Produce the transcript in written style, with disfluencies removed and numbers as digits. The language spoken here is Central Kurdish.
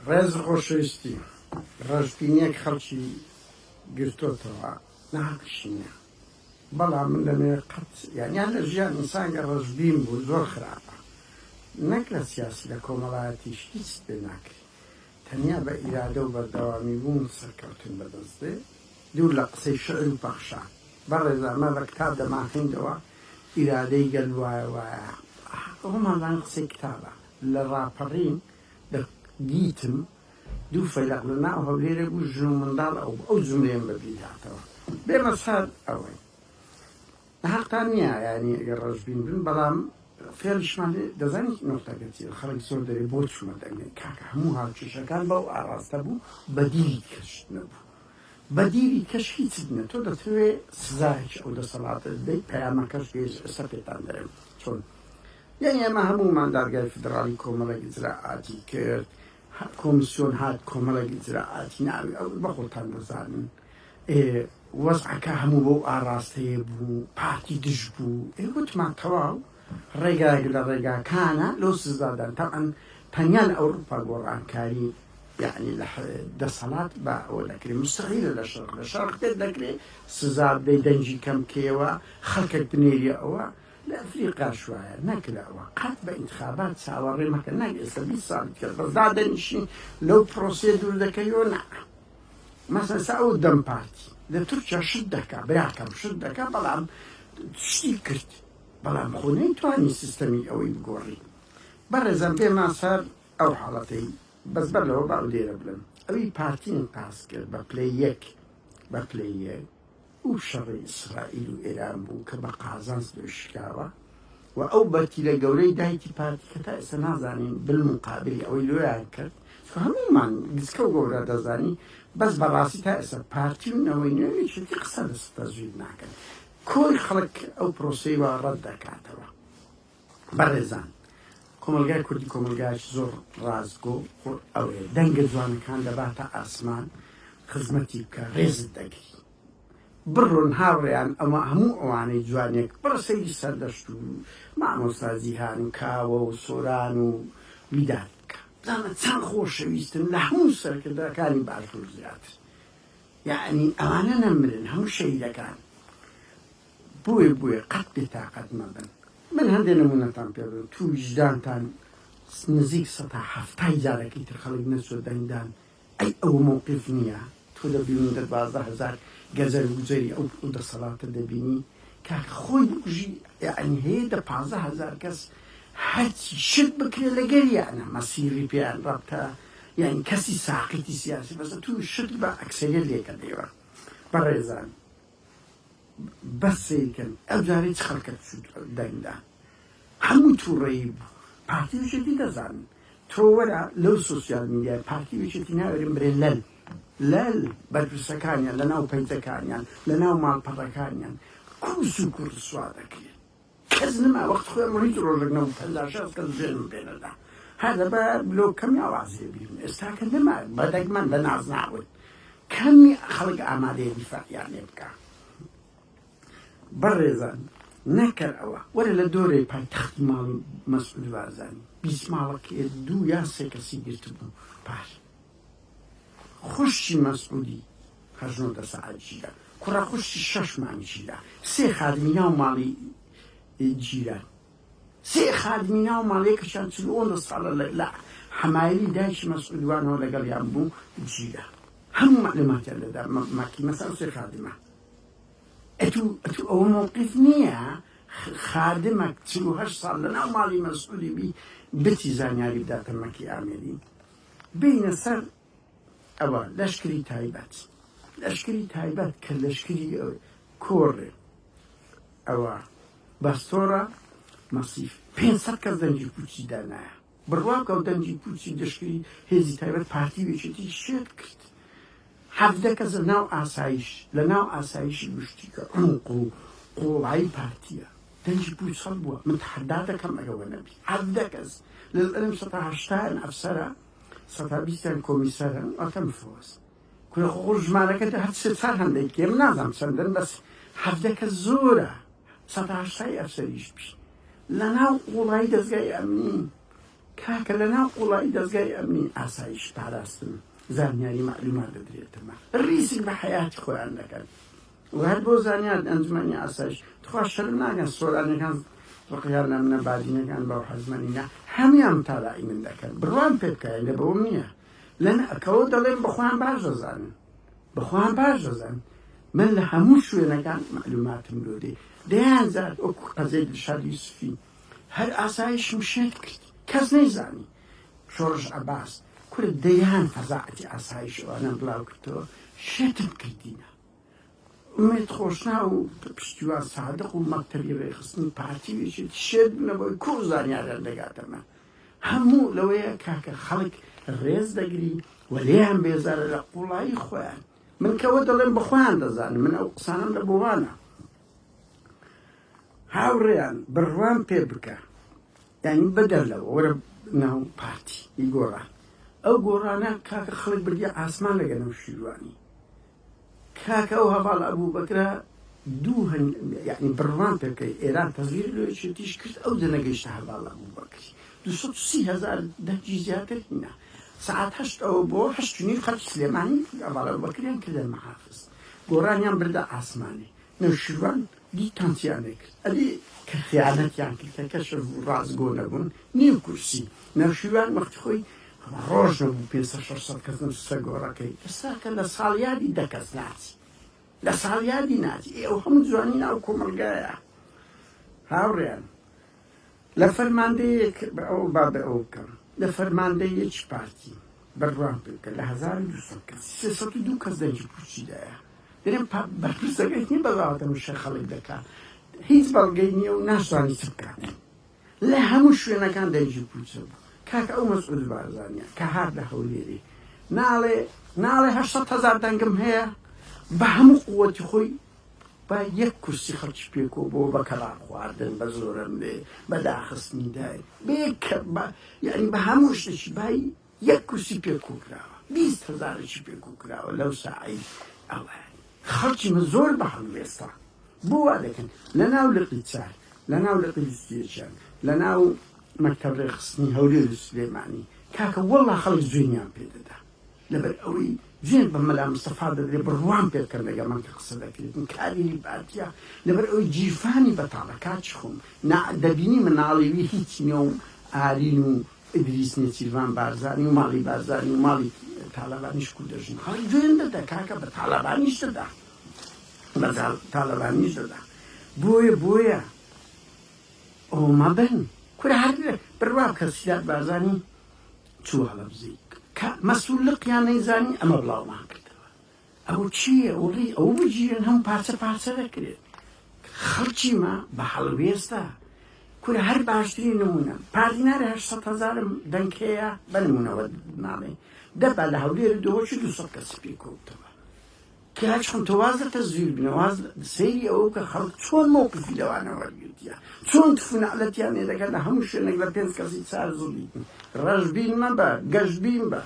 ڕێز خۆشەویستی ڕژبینیەک خەڵکی گرتوتەوە ناقشینە بەڵام من لەمێ قەت یانیان لە ژیان ئینسانگە ڕژبین بوو زۆر خراپە نەک لە سیاسی لە کۆمەڵایەتیش هیچ پێ ناکرێت تەنیا بە ئیرادە و بەردەوامی بوون سەرکەوتن بەدەستێ دوور لە قسەی شعر و پەخشان بەڕێزامە بە کتاب دەماخیندەوە ئیرادەی گەل وایە وایە ئەوماڵان قسەی کتابە لە ڕاپەڕین گیتم دوو فەیلق لە ناو هەولێرە بوو ژن و منداڵ ئەو جملەیەم بەبی هاتەوە بێمە سەر ئەوەی حەقتان نییە یانی ئەگەر ڕژبین بن بەڵام فێڵشمان دەزانیت نۆتەگەتی خەڵک زۆر دەرێ بۆ چوومە دەنگێت کاکە هەموو هاوکێشەکان بەو ئاراستە بوو بەدیری کەش نەبوو بەدیری کەش هیچت نە تۆ دەتوێت سزایش ئەو دەسەڵاتت دەیت پەیامەکەش پێش ئێستا پێتان دەرێن چۆن یعنی ئێمە هەمومان دادگای فدرالی کۆمەڵێک ئیجرائاتی کرد کۆمیسیۆن هات کۆمەڵێک ئیجرائاتی ناوی ئەو بەخۆتان دەزانن وەزعەکە هەموو بەو ئاراستەیە بوو پارتی دژ بوو وتمان تەواو ڕێگایەک لە ڕێگاکانە لەو سزادان تاعەن تەنیا لە ئەوروپا گۆڕانکاری یعنی لە دەسەڵات بە ئەوە دەکرێت مستەقیلە لە شەرق لە شەرق تێ دەکرێت سزا بدەی دەنجی کەم کێوە خەڵکێک بنێریە ئەوە لە ئەفریقا شوایە نەکراوە قەت بە ئینتخابات چاوەڕێ مەکە نەک ئێستا 20 ساڵی کرد بەزدا دەنیشین لەو پرۆسێ دوور دەکەیەوە نا مەسەلسا ئەو دەم پارتی لە تورکیا شت دەکا براکەم شت دەکا بەڵام شتی کرد بەڵام خۆ نەیتوانی سیستەمی ئەوەی بگۆڕی بەڕێزم پێما سەر ئەو حاڵەتەی بەس بەر لەوە باو لێرە بڵێن ئەوی پارتین پاس کرد بە پلەی یەک بە پلەی یەک و شەڕی ئیسرائیل و ئێران بوو کە بە قازانس دۆشکاوە و ئەو بەرتیلە گەورەی دایکی پارتی کە تا ئێستا نازانین بالمقابلی ئەوەی لۆیان کرد هەمومان گسکە و گەورە دەزانی بەس بەڕاستی تا ئێستا پارتی و نەوەی نوێیشتی قسە دەستە زوید ناکەن کۆی خەڵک ئەو پرۆسەی وا ڕەت دەکاتەوە بەڕێزان کۆمەلگای کوردی کۆمەلگایش زۆر ڕازگۆ ئەوەیە دەنگە جوانەکان دەباتە ئاسمان خزمەتی بکە ڕێزت دەگری بڕۆن هاوڕێیان ئەمە هەموو ئەوانەی جوانێک بڕە سەیری سەردەشت و مامۆستازی هان و کاوە و سۆران و میداد بکە بزانە چەند خۆشەویستن لە هەموو سەرکردەکانی باشوور زیاتر یعنی ئەوانە نەمرن هەموو شەیدەکان بۆیە قەت بێتاقەت مەبن من هەندێک نمونەتان پێ بڵێم تو وجدانتان نزیک 170 جارێکی تر خەڵک نەچۆ دەنگدان ئەی ئەو موقف نییە تۆ دەبینی 12,000 گەزەر گوزەری ئەو دەسەڵاتە دەبینی کاک خۆی بژی یعنی هەیە 15,000 کەس هەرچی شت بکرێ لەگەریانە مەسیری پێیان ڕابتە یعنی کەسی ساقیتی سیاسی بەسە تو شت بە ئەکسەریەت لێکە دێوە بەڕێزان بەس سیرکەن ئەو جارەی چ خەڵکە دەنگدا هەموو تووڕێی بوو پارتی وشێتی دەزانن تۆ وەرە لەو سۆسیال میدیای پارتی وشێتی ناوێرن برێن لەل بەرپرسەکانیان لە ناو پەیجەکانیان لە ناو ماڵپەڕەکانیان کوس و کوڕ سوا دەکرێت کەس نما وەخت خۆیان هیچ ڕۆژێک نەبوو 50 کەس ژێنم پێنەدا هەذا بە بلۆ کەمی ئاوازێ بین ئێستاکە نما بەدەگمان بە ناز ناوت کەمی خەڵک ئامادەیە دیفاعیانێ بکە بەڕێزان نەکەر ئەوە وەرە لە دۆرەی پایتەختی ماڵ مەسعود بارزانی 20 ماڵەکە 2 یا 3 کەسی گرت بوو پار خوشی مەسعودی 8 سەعاتیدا کوڕە خوشی 6 مانگیدا 3 خادمی ناو ماڵی جیران 3 خادمی ناو ماڵەیەکەشیان 40 ساڵە لە حەمایلی دایکی مەسعودوانەوە لەگەڵیان بوو جیرە هەموو معلوماتیان لەدا ماکی مەسەڵ 3 خادمە ئەتو ئەوە مووقف نییە خادمێک 48 ساڵ لە ناو ماڵی مەسعودی بی بتی زانیاری بداتە مەکی ئامێری بینە سەر ئەوە لەشکری تایبەت کە لەشکری کۆڕێ ئەوە بەستۆرە مەسیف 500 کەس دەنجی پوچی دانایە بڕواکە و دەنجی پوچی دەشکری هێزی تایبەت پارتی وێچێتی شێت کرد 17 کەس لە ناو ئاسایشی گشتیکە عمق و قۆڵایی پارتیە دەنجی پوچ خەڵ بووە من تحەدا دەکەم ئەگەوە نەبی 17 کەس لەلەرم 180 ئەفسەرە 120 کۆمیسەرن ئەکەم فۆز کورە خۆ ژمارەکەت هەر سێ چار هەندێک کێم نازانم چەندن بەس 17 کەس زۆرە 180 ئەفسەریش بی لە ناو قۆڵایی دەستگای ئەمنی کاکە لەناو قوڵایی دەستگای ئەمنی ئاسایش پاراستن زانیاری معلومات دەدرێتەوە ڕیسک بە حیاتی خۆیان دەکەن و هەر بۆ زانیار ئەنجومەنی ئاسایش تخوا شەرم ناگەن سۆرانەکان ڕقیان نەمنە بادینەکان بەو حەزمەنینە هەمیان تالائی من دەکەن بڕوان پێ بکەن لە بەوە نییە لەنەکەوە دەڵێن بەخۆیان باش دەزانن بەخۆیان باش دەزانن من لە هەموو شوێنەکان معلوماتم لۆ دێ دەیان زار وەکو قەزەی دڵشاد یوسفی هەر ئاسایشم شێت کرد کەس نەیزانی شۆڕژ عەباس کورە دەیان فەزاعەتی ئاسایش ئەوانە بڵاو کردەوە شێتم کردینە ئومێد خۆشنا و پشتیوان سادق و مەکتەبی ڕێخستنی پارتی وێشێت شێت بنەبەوەی کوڕ زانیاریان دەگاتەمە هەموو لەوەیە کاکە خەڵک ڕێز دەگری و لێیان بێزارە لە قوڵایی خۆیان من کەوە دەڵێن بەخۆیان دەزانم من ئەو قسانم لە بۆوانە هاوڕێیان بڕوان پێ بکە یعنی بەدەرلەوە وەرە ناو پارتی گۆڕان ئەو گۆڕانە کاکە خەڵک بردیە ئاسمان لەگەنەو شیروانی کاکە ئەو هەواڵ ئەبوو بەکرا دوو یعنی بڕوان پێ بکەی ئێران تەزویر لێشێتیش کرد ئەو دەنەگەیشتە هەواڵ ئەبوو بەکری 230,000 دەرجی زیاتر هینە ساعت هەشت ئەوە بۆ هەشتنی خەڵکی سلێمانی هەواڵ ئەبوبەکریان کردە مەحافز گۆڕانیان بردە ئاسمانی نەو شیروان دیتانسیانێ کرد ئەدی کە خیانەتیان کرد کە کەس ڕازگۆ نەبوون نیو کورسی نەوشیوان وەختی خۆی ڕۆژ نەبوو 500-600 کەس نووسە گۆڕەکەی ئێستا کە لە ساڵیادی دەکەس ناچی لە ساڵیادی ناچی ئێوە هەموو جوانی ناو کۆمەلگایە هاوڕێیان لە فەرماندەیەک ئەو با بە ئەو بکەم لە فەرماندەیەکی پارتی بەڕوان پێ بکە لە 1200 کەس 302 کەس دەنجی پوچیدایە دەرێن بەرپرسەکەی نیە بەڵاوەتە وشە خەڵک دەکات هیچ بەڵگەی نییە و ناشتوانی چ بکات لە هەموو شوێنەکان دەنجی پوچە بوو کاکە ئەو مەسعود بارزانیە کە هار لە هەولێری ناڵێ 800,000 دەنگم هەیە بە هەموو قووەتی خۆی با یەک کورسی خەڵکی پێکۆ بۆ بە کەڵام خواردن بە زۆرم لێ بە داخستنی دای یعنی بە هەموو شتێکی بای یەک کورسی پێکۆ کراوە 20,000 پێکۆ کراوە لەو ساعەی ئەوە خەڵکی من زۆر بە هەڵوێستا بۆ وا دەکەن لە ناو لقی چار لە ناو لقی دستێشان لە ناو مەکتەب ڕێخستنی هەولێر و سلێمانی کاکە وەڵا خەڵک جوێنیان پێ دەدا لەبەر ئەوەی جوێن بە مەلا مستەفا دەدرێ بڕوان پێکرد لەگە من کە قسە دەکردن کاری باتیە لەبەر ئەوەی جیفانی بەتاڵەکات خۆم دەبینی مناڵێوی هیچ نیە و ئارین و ئیدریس نێچیروان بارزانی و ماڵی بارزانی و ماڵی تاالبانیش کو دەژن خەڵک جوێن دەدا کاکە بە تاالبانیش دەدا بە تاالبانیش دەدا بۆیە ئەومە بن کورە هەر بڕوا کە سیاد بارزانی چوو هەڵەبزی مەسئول لقیان نەیزانی ئەمە بڵاومان کردەوە ئەو چییە وڵی ئەو بگیرن هەم پارچە دەکرێت خەڵکیمە بە هەڵوێستا کورە هەر باشترین نمونە پاردینارە 800,000 دەنگ هەیە بە نمونەوە ناڵێ دەبا لە هەولێر دۆچی 200 کەس پێکۆتەوە کاچ خۆم تۆوازە تەزویر بنەواز سەیری ئەوە کە خەڵک چۆن مۆقفی لەوانە وەرگرتیە چۆن تفونەعلەتیان لێ دەکەن لە هەموو شوێنێک لە 5 کەسی چار زوڵی ڕەشبین مەبە گەشتبین بە